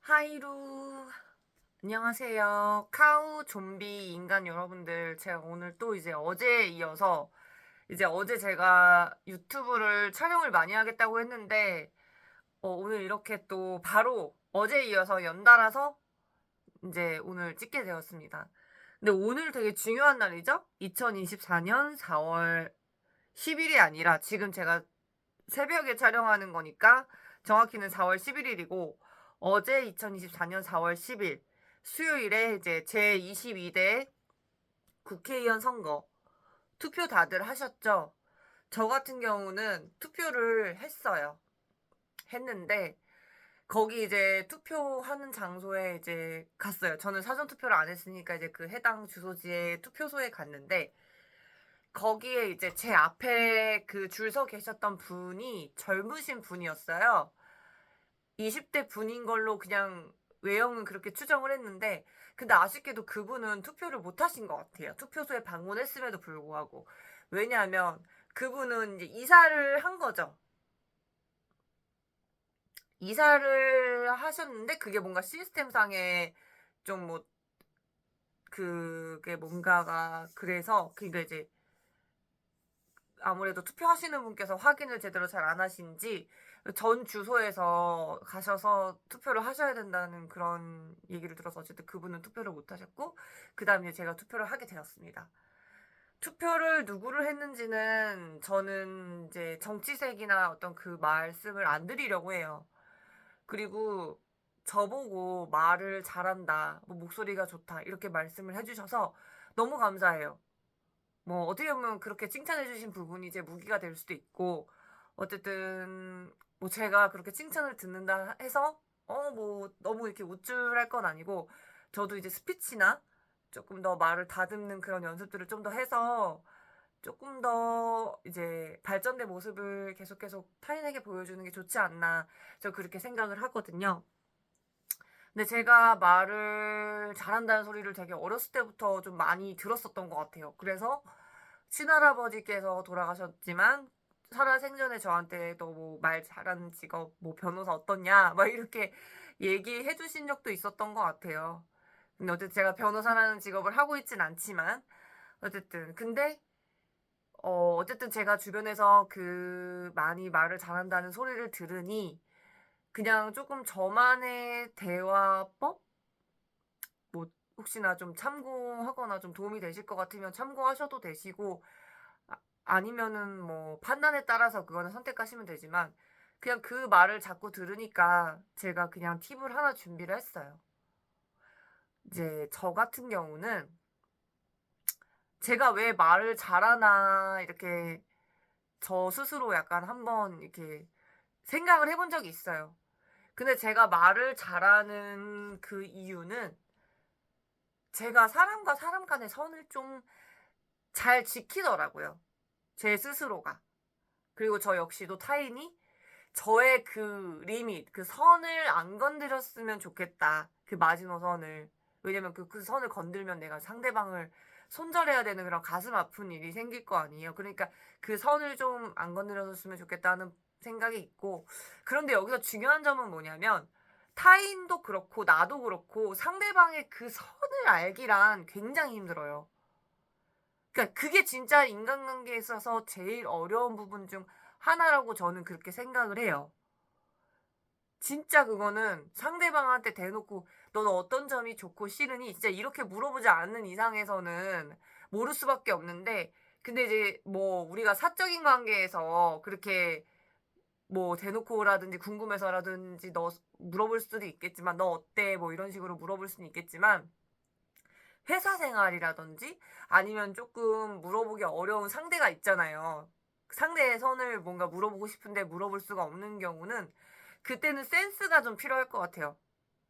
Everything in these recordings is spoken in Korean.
하이루. 안녕하세요. 카우 좀비 인간 여러분들. 제가 오늘 또 이제 어제에 이어서 이제 어제 제가 유튜브를 촬영을 많이 하겠다고 했는데 오늘 이렇게 또 바로 어제에 이어서 연달아서 이제 오늘 찍게 되었습니다. 근데 오늘 되게 중요한 날이죠? 2024년 4월 10일이 아니라 지금 제가 새벽에 촬영하는 거니까 정확히는 4월 11일이고 어제 2024년 4월 10일 수요일에 이제 제22대 국회의원 선거 투표 다들 하셨죠? 저 같은 경우는 투표를 했어요. 했는데 거기 이제 투표하는 장소에 이제 갔어요. 저는 사전 투표를 안 했으니까 이제 그 해당 주소지에 투표소에 갔는데 거기에 이제 제 앞에 그 줄 서 계셨던 분이 젊으신 분이었어요. 20대 분인 걸로 그냥 외형은 그렇게 추정을 했는데, 근데 아쉽게도 그분은 투표를 못 하신 것 같아요. 투표소에 방문했음에도 불구하고. 왜냐하면 그분은 이제 이사를 한 거죠. 이사를 하셨는데 그게 뭔가 시스템상에 좀 뭐, 그게 뭔가가 그래서 그러니까 이제 아무래도 투표하시는 분께서 확인을 제대로 잘 안 하신지 전 주소에서 가셔서 투표를 하셔야 된다는 그런 얘기를 들어서 어쨌든 그분은 투표를 못 하셨고 그 다음에 제가 투표를 하게 되었습니다. 투표를 누구를 했는지는 저는 이제 정치색이나 어떤 그 말씀을 안 드리려고 해요. 그리고 저보고 말을 잘한다, 뭐 목소리가 좋다 이렇게 말씀을 해주셔서 너무 감사해요. 뭐 어떻게 보면 그렇게 칭찬해주신 부분이 제 무기가 될 수도 있고 어쨌든 뭐 제가 그렇게 칭찬을 듣는다 해서 뭐 너무 이렇게 우쭐할 건 아니고 저도 이제 스피치나 조금 더 말을 다듬는 그런 연습들을 좀 더 해서 조금 더 이제 발전된 모습을 계속 타인에게 보여주는 게 좋지 않나 저 그렇게 생각을 하거든요. 근데 제가 말을 잘한다는 소리를 되게 어렸을 때부터 좀 많이 들었었던 것 같아요. 그래서 친할아버지께서 돌아가셨지만 살아생전에 저한테 너 뭐 말 잘하는 직업 뭐 변호사 어떻냐 막 이렇게 얘기해 주신 적도 있었던 것 같아요. 근데 어쨌든 제가 변호사라는 직업을 하고 있진 않지만 어쨌든 근데 어쨌든 제가 주변에서 그 많이 말을 잘한다는 소리를 들으니 그냥 조금 저만의 대화법 뭐 혹시나 좀 참고하거나 좀 도움이 되실 것 같으면 참고하셔도 되시고 아니면은 뭐 판단에 따라서 그거는 선택하시면 되지만 그냥 그 말을 자꾸 들으니까 제가 그냥 팁을 하나 준비를 했어요. 이제 저 같은 경우는 제가 왜 말을 잘하나 이렇게 저 스스로 약간 한번 이렇게 생각을 해본 적이 있어요. 근데 제가 말을 잘하는 그 이유는 제가 사람과 사람 간의 선을 좀 잘 지키더라고요. 제 스스로가. 그리고 저 역시도 타인이 저의 그 리밋, 그 선을 안 건드렸으면 좋겠다. 그 마지노선을. 왜냐면 그 선을 건들면 내가 상대방을 손절해야 되는 그런 가슴 아픈 일이 생길 거 아니에요. 그러니까 그 선을 좀 안 건드렸으면 좋겠다는 생각이 있고. 그런데 여기서 중요한 점은 뭐냐면 타인도 그렇고 나도 그렇고 상대방의 그 선을 알기란 굉장히 힘들어요. 그러니까 그게 진짜 인간관계에 있어서 제일 어려운 부분 중 하나라고 저는 그렇게 생각을 해요. 진짜 그거는 상대방한테 대놓고 너는 어떤 점이 좋고 싫으니 진짜 이렇게 물어보지 않는 이상에서는 모를 수밖에 없는데 근데 이제 뭐 우리가 사적인 관계에서 그렇게 뭐 대놓고라든지 궁금해서라든지 너 물어볼 수도 있겠지만 너 어때 뭐 이런 식으로 물어볼 수는 있겠지만 회사 생활이라든지 아니면 조금 물어보기 어려운 상대가 있잖아요. 상대의 선을 뭔가 물어보고 싶은데 물어볼 수가 없는 경우는 그때는 센스가 좀 필요할 것 같아요.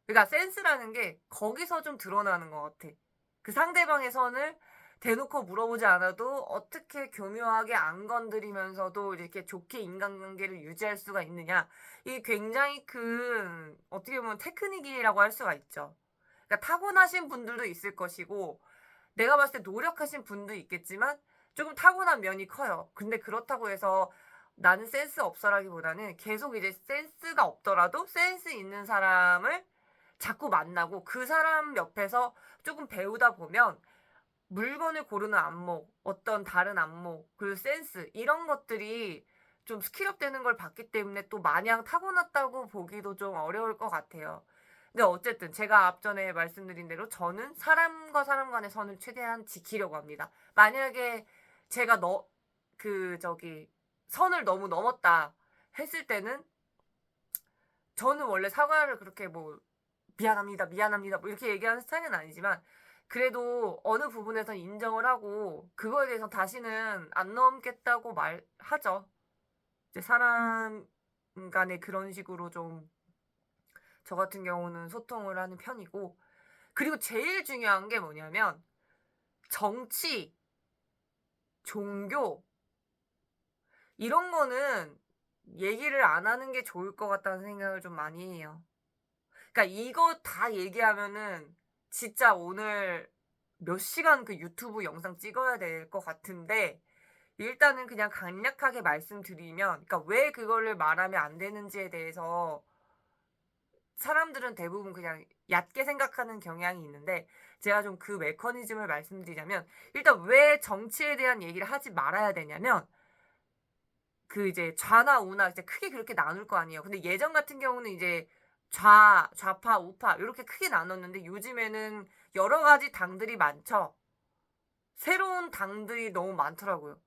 그러니까 센스라는 게 거기서 좀 드러나는 것 같아. 그 상대방의 선을 대놓고 물어보지 않아도 어떻게 교묘하게 안 건드리면서도 이렇게 좋게 인간관계를 유지할 수가 있느냐. 이게 굉장히 큰 어떻게 보면 테크닉이라고 할 수가 있죠. 그러니까 타고나신 분들도 있을 것이고 내가 봤을 때 노력하신 분도 있겠지만 조금 타고난 면이 커요. 근데 그렇다고 해서 나는 센스 없어라기보다는 계속 이제 센스가 없더라도 센스 있는 사람을 자꾸 만나고 그 사람 옆에서 조금 배우다 보면 물건을 고르는 안목, 어떤 다른 안목, 그리고 센스 이런 것들이 좀 스킬업 되는 걸 봤기 때문에 또 마냥 타고났다고 보기도 좀 어려울 것 같아요. 근데 어쨌든 제가 앞전에 말씀드린 대로 저는 사람과 사람 간의 선을 최대한 지키려고 합니다. 만약에 제가 선을 너무 넘었다 했을 때는 저는 원래 사과를 그렇게 뭐 미안합니다, 미안합니다 뭐 이렇게 얘기하는 스타일은 아니지만 그래도 어느 부분에선 인정을 하고 그거에 대해서 다시는 안 넘겠다고 말하죠. 이제 사람 간에 그런 식으로 좀 저 같은 경우는 소통을 하는 편이고 그리고 제일 중요한 게 뭐냐면 정치, 종교 이런 거는 얘기를 안 하는 게 좋을 것 같다는 생각을 좀 많이 해요. 그러니까 이거 다 얘기하면은 진짜 오늘 몇 시간 그 유튜브 영상 찍어야 될 것 같은데 일단은 그냥 간략하게 말씀드리면 그러니까 왜 그거를 말하면 안 되는지에 대해서 사람들은 대부분 그냥 얕게 생각하는 경향이 있는데 제가 좀 그 메커니즘을 말씀드리자면 일단 왜 정치에 대한 얘기를 하지 말아야 되냐면 그 이제 좌나 우나 이제 크게 그렇게 나눌 거 아니에요. 근데 예전 같은 경우는 이제 좌파, 우파 이렇게 크게 나눴는데 요즘에는 여러 가지 당들이 많죠. 새로운 당들이 너무 많더라고요.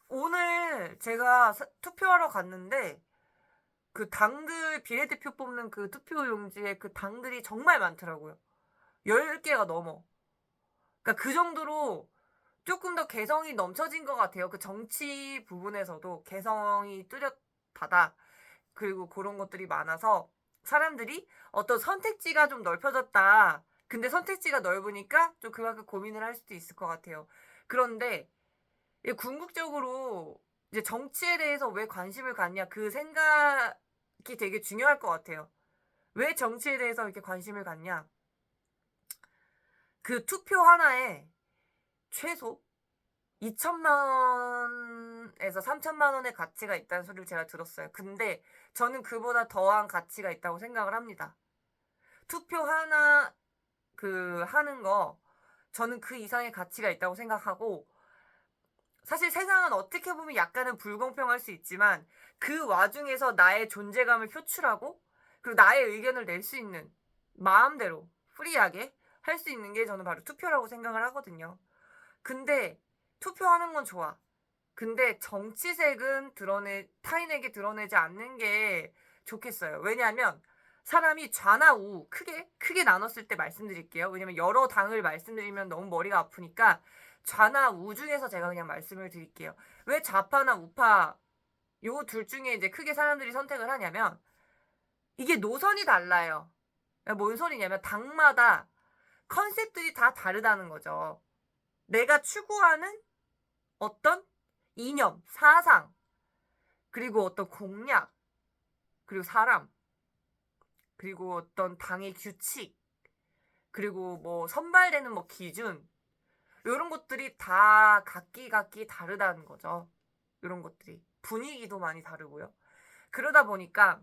오늘 제가 투표하러 갔는데 그 당들 비례대표 뽑는 그 투표용지에 그 당들이 정말 많더라고요. 10개가 넘어. 그러니까 그 정도로 조금 더 개성이 넘쳐진 것 같아요. 그 정치 부분에서도 개성이 뚜렷하다. 그리고 그런 것들이 많아서 사람들이 어떤 선택지가 좀 넓혀졌다. 근데 선택지가 넓으니까 좀 그만큼 고민을 할 수도 있을 것 같아요. 그런데 궁극적으로 이제 정치에 대해서 왜 관심을 갖냐 그 생각이 되게 중요할 것 같아요. 왜 정치에 대해서 이렇게 관심을 갖냐? 그 투표 하나에 최소 2천만 원에서 3천만 원의 가치가 있다는 소리를 제가 들었어요. 근데 저는 그보다 더한 가치가 있다고 생각을 합니다. 투표 하나 하는 거 저는 그 이상의 가치가 있다고 생각하고 사실 세상은 어떻게 보면 약간은 불공평할 수 있지만 그 와중에서 나의 존재감을 표출하고 그리고 나의 의견을 낼 수 있는 마음대로 프리하게 할 수 있는 게 저는 바로 투표라고 생각을 하거든요. 근데 투표하는 건 좋아. 근데 정치색은 타인에게 드러내지 않는 게 좋겠어요. 왜냐하면 사람이 좌나 우 크게 나눴을 때 말씀드릴게요. 왜냐면 여러 당을 말씀드리면 너무 머리가 아프니까 좌나 우 중에서 제가 그냥 말씀을 드릴게요. 왜 좌파나 우파 요 둘 중에 이제 크게 사람들이 선택을 하냐면 이게 노선이 달라요. 뭔 소리냐면 당마다 컨셉들이 다 다르다는 거죠. 내가 추구하는 어떤 이념, 사상, 그리고 어떤 공약, 그리고 사람, 그리고 어떤 당의 규칙, 그리고 뭐 선발되는 뭐 기준, 이런 것들이 다 각기 다르다는 거죠. 이런 것들이. 분위기도 많이 다르고요. 그러다 보니까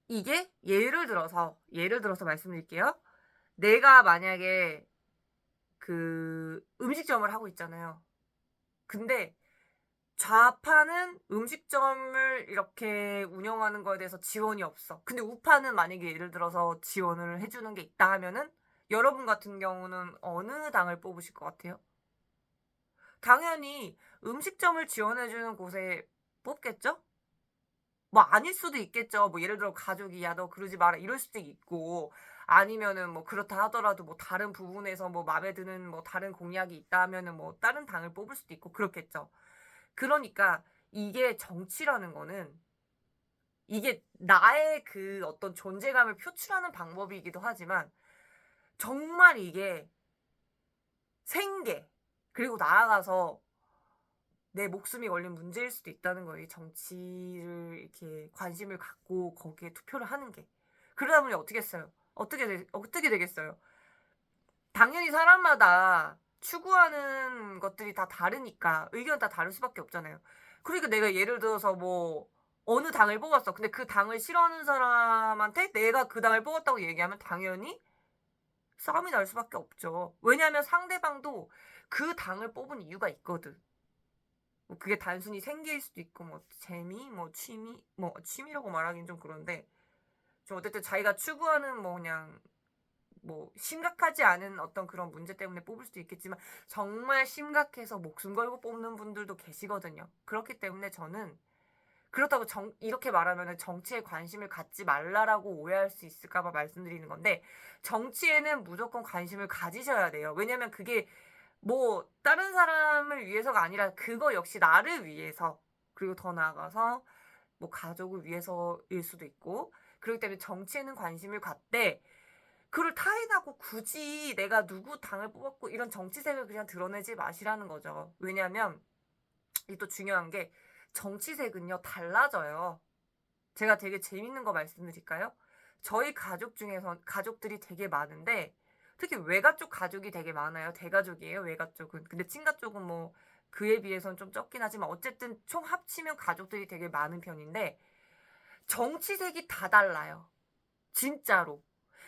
이게 예를 들어서 말씀드릴게요. 내가 만약에 그 음식점을 하고 있잖아요. 근데 좌파는 음식점을 이렇게 운영하는 거에 대해서 지원이 없어. 근데 우파는 만약에 예를 들어서 지원을 해주는 게 있다 하면은 여러분 같은 경우는 어느 당을 뽑으실 것 같아요? 당연히 음식점을 지원해주는 곳에 뽑겠죠? 뭐 아닐 수도 있겠죠. 뭐 예를 들어 가족이 야 너 그러지 마라 이럴 수도 있고 아니면은 뭐 그렇다 하더라도 뭐 다른 부분에서 뭐 마음에 드는 뭐 다른 공약이 있다 하면은 뭐 다른 당을 뽑을 수도 있고 그렇겠죠. 그러니까 이게 정치라는 거는 이게 나의 그 어떤 존재감을 표출하는 방법이기도 하지만 정말 이게 생계 그리고 나아가서 내 목숨이 걸린 문제일 수도 있다는 거예요. 이 정치를 이렇게 관심을 갖고 거기에 투표를 하는 게. 그러다 보니 어떻게 했어요? 어떻게 되겠어요? 당연히 사람마다 추구하는 것들이 다 다르니까 의견 다 다를 수밖에 없잖아요. 그러니까 내가 예를 들어서 뭐 어느 당을 뽑았어. 근데 그 당을 싫어하는 사람한테 내가 그 당을 뽑았다고 얘기하면 당연히 싸움이 날 수밖에 없죠. 왜냐하면 상대방도 그 당을 뽑은 이유가 있거든. 뭐 그게 단순히 생계일 수도 있고 뭐 재미, 뭐 취미, 뭐 취미라고 말하긴 좀 그런데 좀 어쨌든 자기가 추구하는 뭐 그냥 뭐 심각하지 않은 어떤 그런 문제 때문에 뽑을 수도 있겠지만 정말 심각해서 목숨 걸고 뽑는 분들도 계시거든요. 그렇기 때문에 저는 그렇다고 이렇게 말하면 정치에 관심을 갖지 말라라고 오해할 수 있을까봐 말씀드리는 건데 정치에는 무조건 관심을 가지셔야 돼요. 왜냐면 그게 뭐 다른 사람을 위해서가 아니라 그거 역시 나를 위해서 그리고 더 나아가서 뭐 가족을 위해서일 수도 있고 그렇기 때문에 정치에는 관심을 갖되 그걸 타인하고 굳이 내가 누구 당을 뽑았고 이런 정치색을 그냥 드러내지 마시라는 거죠. 왜냐면 이게 또 중요한 게 정치색은요 달라져요. 제가 되게 재밌는 거 말씀드릴까요? 저희 가족 중에서 가족들이 되게 많은데 특히 외가 쪽 가족이 되게 많아요. 대가족이에요. 외가 쪽은. 근데 친가 쪽은 뭐 그에 비해서는 좀 적긴 하지만 어쨌든 총 합치면 가족들이 되게 많은 편인데 정치색이 다 달라요. 진짜로.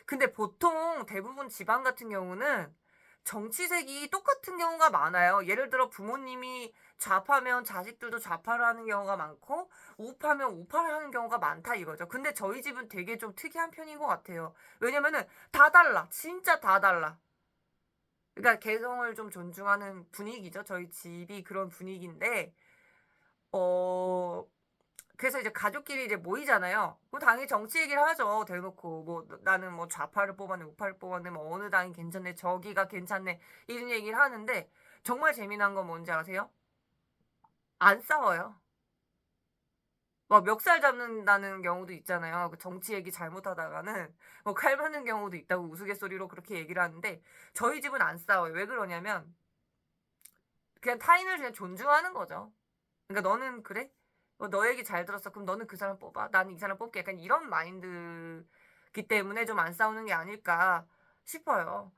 근데 보통 대부분 집안 같은 경우는 정치색이 똑같은 경우가 많아요. 예를 들어 부모님이 좌파면 자식들도 좌파를 하는 경우가 많고 우파면 우파를 하는 경우가 많다 이거죠. 근데 저희 집은 되게 좀 특이한 편인 것 같아요. 왜냐면은 다 달라. 진짜 다 달라. 그러니까 개성을 좀 존중하는 분위기죠. 저희 집이 그런 분위기인데 어 그래서 이제 가족끼리 이제 모이잖아요. 그럼 당연히 정치 얘기를 하죠. 대놓고 뭐 나는 뭐 좌파를 뽑았네, 우파를 뽑았네, 뭐 어느 당이 괜찮네, 저기가 괜찮네 이런 얘기를 하는데 정말 재미난 건 뭔지 아세요? 안 싸워요. 막 멱살 잡는다는 경우도 있잖아요. 그 정치 얘기 잘못하다가는 뭐 칼 맞는 경우도 있다고 우스갯소리로 그렇게 얘기를 하는데 저희 집은 안 싸워요. 왜 그러냐면 그냥 타인을 그냥 존중하는 거죠. 그러니까 너는 그래? 너 얘기 잘 들었어. 그럼 너는 그 사람 뽑아. 나는 이 사람 뽑게. 약간 이런 마인드기 때문에 좀 안 싸우는 게 아닐까 싶어요.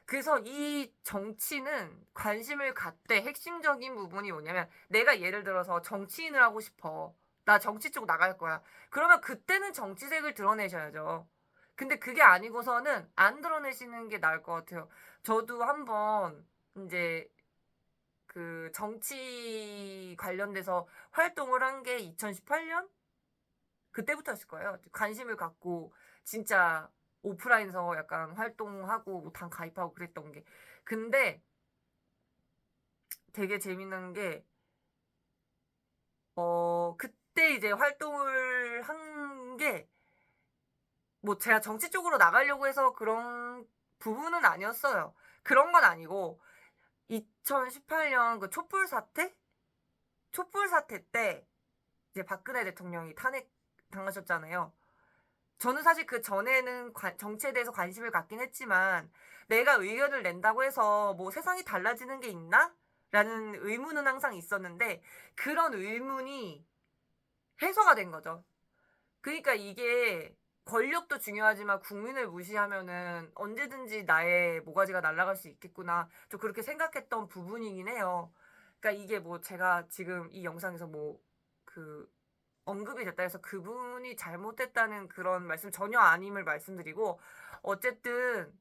그래서 이 정치는 관심을 갖되 핵심적인 부분이 뭐냐면 내가 예를 들어서 정치인을 하고 싶어. 나 정치 쪽 나갈 거야. 그러면 그때는 정치색을 드러내셔야죠. 근데 그게 아니고서는 안 드러내시는 게 나을 것 같아요. 저도 한번 이제 그 정치 관련돼서 활동을 한 게 2018년? 그때부터였을 거예요. 관심을 갖고 진짜 오프라인에서 약간 활동하고 뭐당 가입하고 그랬던 게. 근데 되게 재밌는 게, 그때 이제 활동을 한 게, 뭐 제가 정치 쪽으로 나가려고 해서 그런 부분은 아니었어요. 그런 건 아니고, 2018년 그 촛불 사태? 촛불 사태 때 이제 박근혜 대통령이 탄핵 당하셨잖아요. 저는 사실 그 전에는 정치에 대해서 관심을 갖긴 했지만 내가 의견을 낸다고 해서 뭐 세상이 달라지는 게 있나? 라는 의문은 항상 있었는데 그런 의문이 해소가 된 거죠. 그러니까 이게 권력도 중요하지만 국민을 무시하면은 언제든지 나의 모가지가 날아갈 수 있겠구나. 좀 그렇게 생각했던 부분이긴 해요. 그러니까 이게 뭐 제가 지금 이 영상에서 뭐그 언급이 됐다 해서 그분이 잘못됐다는 그런 말씀 전혀 아님을 말씀드리고 어쨌든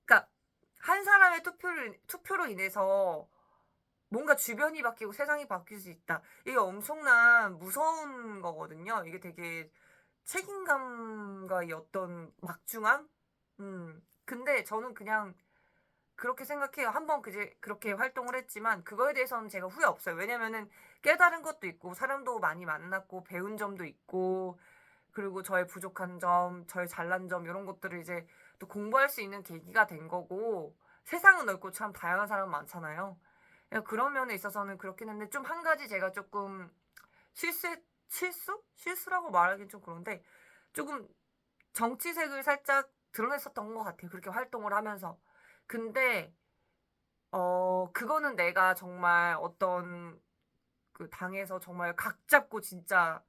그러니까 한 사람의 투표로 인해서 뭔가 주변이 바뀌고 세상이 바뀔 수 있다. 이게 엄청난 무서운 거거든요. 이게 되게 책임감과 이 어떤 막중함? 근데 저는 그냥 그렇게 생각해요. 한번 그제 그렇게 활동을 했지만 그거에 대해서는 제가 후회 없어요. 왜냐면은 깨달은 것도 있고 사람도 많이 만났고 배운 점도 있고 그리고 저의 부족한 점, 저의 잘난 점 이런 것들을 이제 또 공부할 수 있는 계기가 된 거고 세상은 넓고 참 다양한 사람 많잖아요. 그런 면에 있어서는 그렇긴 했는데 좀 한 가지 제가 조금 실수라고 말하긴 좀 그런데 조금 정치색을 살짝 드러냈었던 것 같아요. 그렇게 활동을 하면서. 근데 그거는 내가 정말 어떤 그 당에서 정말 각 잡고 진짜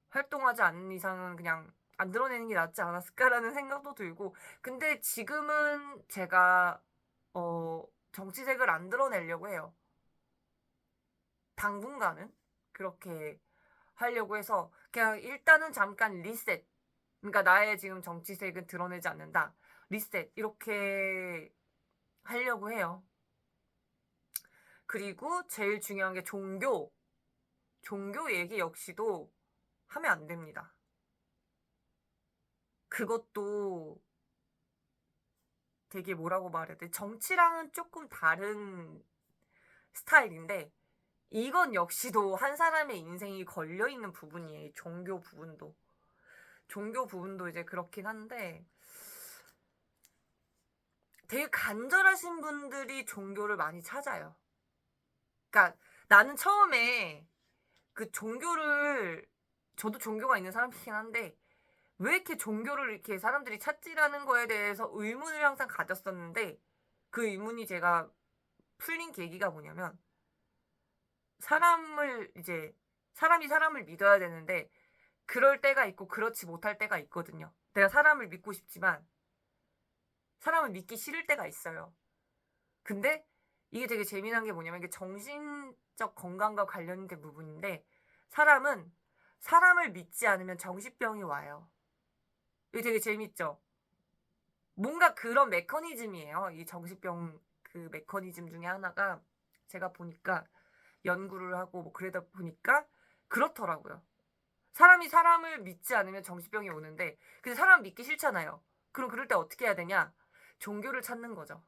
활동하지 않는 이상은 그냥 안 드러내는 게 낫지 않았을까라는 생각도 들고. 근데 지금은 제가, 정치색을 안 드러내려고 해요. 당분간은. 그렇게 하려고 해서 그냥 일단은 잠깐 리셋. 그러니까 나의 지금 정치색은 드러내지 않는다. 리셋. 이렇게 하려고 해요. 그리고 제일 중요한 게 종교. 종교 얘기 역시도 하면 안 됩니다. 그것도 되게 뭐라고 말해야 돼? 정치랑은 조금 다른 스타일인데 이건 역시도 한 사람의 인생이 걸려있는 부분이에요. 종교 부분도. 종교 부분도 이제 그렇긴 한데 되게 간절하신 분들이 종교를 많이 찾아요. 그러니까 나는 처음에 그 종교를 저도 종교가 있는 사람이긴 한데 왜 이렇게 종교를 이렇게 사람들이 찾지라는 거에 대해서 의문을 항상 가졌었는데 그 의문이 제가 풀린 계기가 뭐냐면 사람이 사람을 믿어야 되는데 그럴 때가 있고 그렇지 못할 때가 있거든요. 내가 사람을 믿고 싶지만 사람을 믿기 싫을 때가 있어요. 근데 이게 되게 재미난 게 뭐냐면 이게 정신적 건강과 관련된 부분인데 사람은 사람을 믿지 않으면 정신병이 와요. 이게 되게 재밌죠? 뭔가 그런 메커니즘이에요. 이 정신병 그 메커니즘 중에 하나가 제가 보니까 연구를 하고 뭐 그러다 보니까 그렇더라고요. 사람이 사람을 믿지 않으면 정신병이 오는데 근데 사람 믿기 싫잖아요. 그럼 그럴 때 어떻게 해야 되냐? 종교를 찾는 거죠.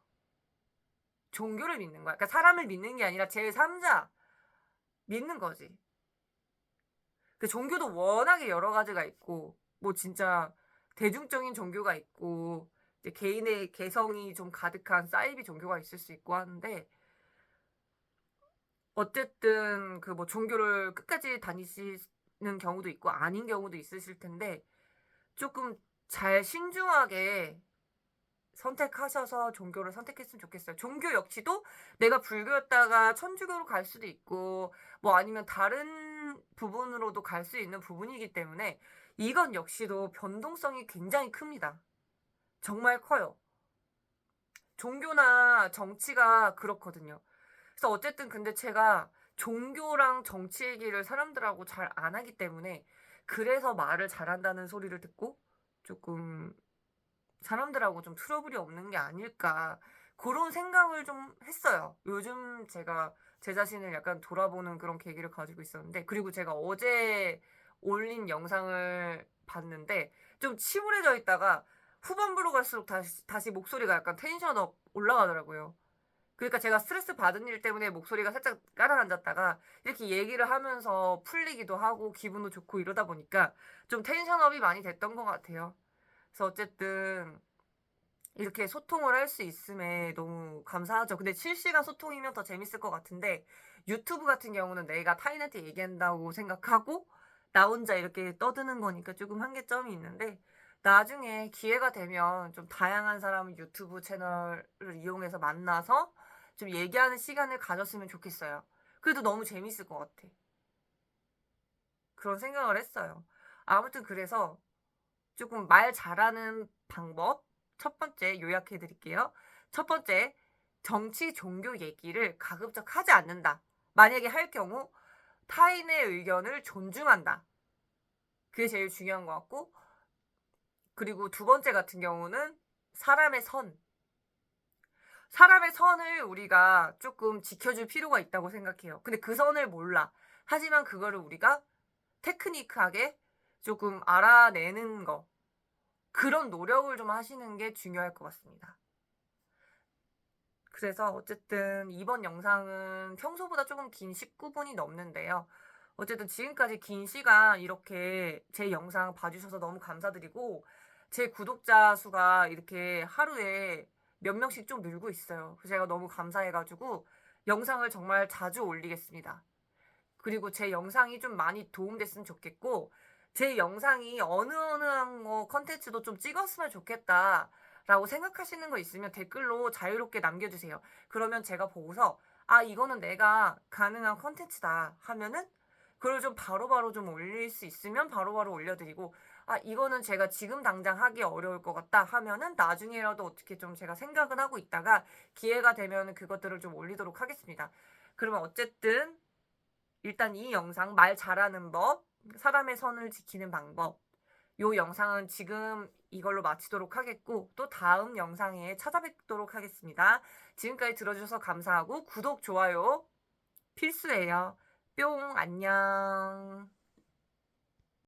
종교를 믿는 거야. 그러니까 사람을 믿는 게 아니라 제3자 믿는 거지. 그 종교도 워낙에 여러 가지가 있고 뭐 진짜 대중적인 종교가 있고 이제 개인의 개성이 좀 가득한 사이비 종교가 있을 수 있고 하는데 어쨌든 그 뭐 종교를 끝까지 다니시는 경우도 있고 아닌 경우도 있으실 텐데 조금 잘 신중하게 선택하셔서 종교를 선택했으면 좋겠어요. 종교 역시도 내가 불교였다가 천주교로 갈 수도 있고 뭐 아니면 다른 부분으로도 갈 수 있는 부분이기 때문에 이건 역시도 변동성이 굉장히 큽니다. 정말 커요. 종교나 정치가 그렇거든요. 그래서 어쨌든 근데 제가 종교랑 정치 얘기를 사람들하고 잘 안 하기 때문에 그래서 말을 잘한다는 소리를 듣고 조금 사람들하고 좀 트러블이 없는 게 아닐까 그런 생각을 좀 했어요. 요즘 제가 제 자신을 약간 돌아보는 그런 계기를 가지고 있었는데 그리고 제가 어제 올린 영상을 봤는데 좀 침울해져 있다가 후반부로 갈수록 다시 목소리가 약간 텐션업 올라가더라고요. 그러니까 제가 스트레스 받은 일 때문에 목소리가 살짝 가라앉았다가 이렇게 얘기를 하면서 풀리기도 하고 기분도 좋고 이러다 보니까 좀 텐션업이 많이 됐던 것 같아요. 그래서 어쨌든 이렇게 소통을 할 수 있음에 너무 감사하죠. 근데 실시간 소통이면 더 재밌을 것 같은데 유튜브 같은 경우는 내가 타인한테 얘기한다고 생각하고 나 혼자 이렇게 떠드는 거니까 조금 한계점이 있는데 나중에 기회가 되면 좀 다양한 사람 유튜브 채널을 이용해서 만나서 좀 얘기하는 시간을 가졌으면 좋겠어요. 그래도 너무 재밌을 것 같아. 그런 생각을 했어요. 아무튼 그래서 조금 말 잘하는 방법 첫 번째 요약해 드릴게요. 첫 번째, 정치, 종교 얘기를 가급적 하지 않는다. 만약에 할 경우 타인의 의견을 존중한다. 그게 제일 중요한 것 같고 그리고 두 번째 같은 경우는 사람의 선. 사람의 선을 우리가 조금 지켜줄 필요가 있다고 생각해요. 근데 그 선을 몰라. 하지만 그거를 우리가 테크니크하게 조금 알아내는 거. 그런 노력을 좀 하시는 게 중요할 것 같습니다. 그래서 어쨌든 이번 영상은 평소보다 조금 긴 19분이 넘는데요. 어쨌든 지금까지 긴 시간 이렇게 제 영상 봐주셔서 너무 감사드리고 제 구독자 수가 이렇게 하루에 몇 명씩 좀 늘고 있어요. 그래서 제가 너무 감사해가지고 영상을 정말 자주 올리겠습니다. 그리고 제 영상이 좀 많이 도움됐으면 좋겠고 제 영상이 어느 거 컨텐츠도 좀 찍었으면 좋겠다 라고 생각하시는 거 있으면 댓글로 자유롭게 남겨주세요. 그러면 제가 보고서 아 이거는 내가 가능한 컨텐츠다 하면은 그걸 좀 바로바로 좀 올릴 수 있으면 바로바로 올려드리고 아 이거는 제가 지금 당장 하기 어려울 것 같다 하면은 나중에라도 어떻게 좀 제가 생각은 하고 있다가 기회가 되면 그것들을 좀 올리도록 하겠습니다. 그러면 어쨌든 일단 이 영상 말 잘하는 법 사람의 선을 지키는 방법. 요 영상은 지금 이걸로 마치도록 하겠고 또 다음 영상에 찾아뵙도록 하겠습니다. 지금까지 들어주셔서 감사하고 구독, 좋아요 필수예요. 뿅, 안녕.